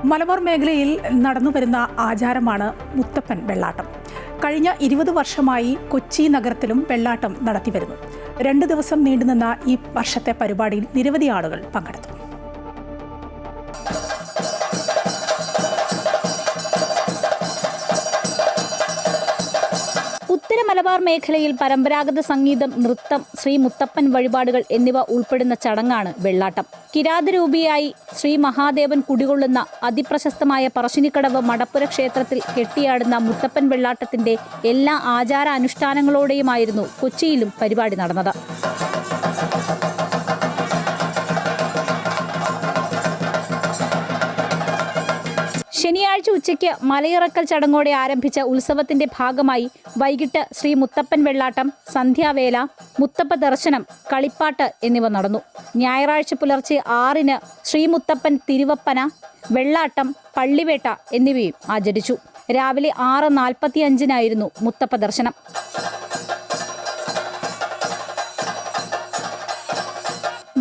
മലബാർ മേഖലയിൽ നടന്നുവരുന്ന ആചാരമാണ് മുത്തപ്പൻ വെള്ളാട്ടം. കഴിഞ്ഞ 20 വർഷമായി കൊച്ചി നഗരത്തിലും വെള്ളാട്ടം നടത്തിവരുന്നു. 2 ദിവസം നീണ്ടുനിന്ന ഈ വർഷത്തെ പരിപാടിയിൽ നിരവധി ആളുകൾ പങ്കെടുത്തു. ഉത്തര മലബാർ മേഖലയിൽ പരമ്പരാഗത സംഗീതം, നൃത്തം, ശ്രീ മുത്തപ്പൻ വഴിപാടുകൾ എന്നിവ ഉൾപ്പെടുന്ന ചടങ്ങാണ് വെള്ളാട്ടം. കിരാതരൂപിയായി ശ്രീ മഹാദേവൻ കുടികൊള്ളുന്ന അതിപ്രശസ്തമായ പറശ്ശിനിക്കടവ് മടപ്പുര ക്ഷേത്രത്തിൽ കെട്ടിയാടുന്ന മുത്തപ്പൻ വെള്ളാട്ടത്തിന്റെ എല്ലാ ആചാരാനുഷ്ഠാനങ്ങളോടെയുമായിരുന്നു കൊച്ചിയിലും പരിപാടി നടന്നത്. ശനിയാഴ്ച ഉച്ചയ്ക്ക് മലയിറക്കൽ ചടങ്ങോടെ ആരംഭിച്ച ഉത്സവത്തിന്റെ ഭാഗമായി വൈകിട്ട് ശ്രീ മുത്തപ്പൻ വെള്ളാട്ടം, സന്ധ്യാവേല, മുത്തപ്പ ദർശനം, കളിപ്പാട്ട് എന്നിവ നടന്നു. ഞായറാഴ്ച പുലർച്ചെ 6-ന് ശ്രീ മുത്തപ്പൻ തിരുവപ്പന, വെള്ളാട്ടം, പള്ളിവേട്ട എന്നിവയും ആചരിച്ചു. രാവിലെ 6:45-നായിരുന്നു മുത്തപ്പ ദർശനം.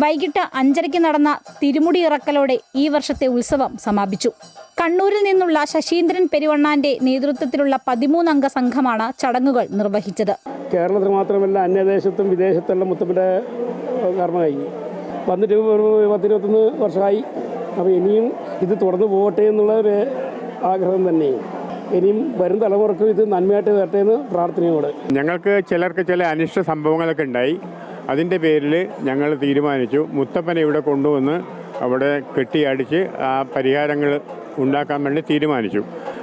വൈകിട്ട് 5:30-ക്ക് നടന്ന തിരുമുടി ഇറക്കലോടെ ഈ വർഷത്തെ ഉത്സവം സമാപിച്ചു. കണ്ണൂരിൽ നിന്നുള്ള ശശീന്ദ്രൻ പെരുവണ്ണാന്റെ നേതൃത്വത്തിലുള്ള 13-അംഗ സംഘമാണ് ചടങ്ങുകൾ നിർവഹിച്ചത്. കേരളത്തിൽ മാത്രമല്ല അന്യദേശത്തും വിദേശത്തുള്ള മുത്തപ്പൻ്റെ കർമ്മമായി വന്നിട്ട് 10-21 വർഷമായി. അപ്പോൾ ഇനിയും ഇത് തുടർന്ന് പോകട്ടെ എന്നുള്ള ഒരു ആഗ്രഹം തന്നെയും ഇനിയും വരും തലമുറക്കും ഇത് നന്മയായിട്ട് വരട്ടെ എന്ന് പ്രാർത്ഥനയോടെ. ഞങ്ങൾക്ക് ചിലർക്ക് ചില അനിഷ്ട സംഭവങ്ങളൊക്കെ ഉണ്ടായി. അതിൻ്റെ പേരിൽ ഞങ്ങൾ തീരുമാനിച്ചു മുത്തപ്പനെ ഇവിടെ കൊണ്ടുവന്ന് അവിടെ കെട്ടിയടിച്ച് ആ പരിഹാരങ്ങൾ ഉണ്ടാക്കാൻ വേണ്ടി തീരുമാനിച്ചു.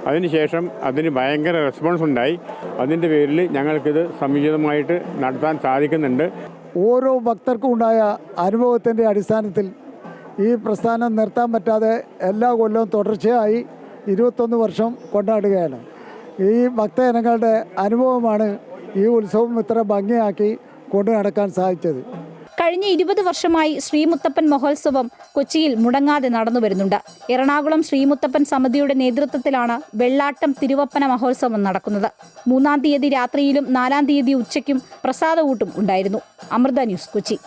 അതിനുശേഷം അതിന് ഭയങ്കര റെസ്പോൺസ് ഉണ്ടായി. അതിൻ്റെ പേരിൽ ഞങ്ങൾക്കിത് സമുചിതമായിട്ട് നടത്താൻ സാധിക്കുന്നുണ്ട്. ഓരോ ഭക്തർക്കും ഉണ്ടായ അനുഭവത്തിൻ്റെ അടിസ്ഥാനത്തിൽ ഈ പ്രസ്ഥാനം നിർത്താൻ പറ്റാതെ എല്ലാ കൊല്ലവും തുടർച്ചയായി 21 വർഷം കൊണ്ടാടുകയാണ്. ഈ ഭക്തജനങ്ങളുടെ അനുഭവമാണ് ഈ ഉത്സവം ഇത്ര ഭംഗിയാക്കി കൊണ്ടു നടക്കാൻ സാധിച്ചത്. കഴിഞ്ഞ 20 വർഷമായി ശ്രീമുത്തപ്പൻ മഹോത്സവം കൊച്ചിയിൽ മുടങ്ങാതെ നടന്നു വരുന്നുണ്ട്. എറണാകുളം ശ്രീമുത്തപ്പൻ സമിതിയുടെ നേതൃത്വത്തിലാണ് വെള്ളാട്ടം തിരുവപ്പന മഹോത്സവം നടക്കുന്നത്. 3-ാം തീയതി രാത്രിയിലും 4-ാം തീയതി ഉച്ചയ്ക്കും പ്രസാദകൂട്ടും ഉണ്ടായിരുന്നു. അമൃത ന്യൂസ്, കൊച്ചി.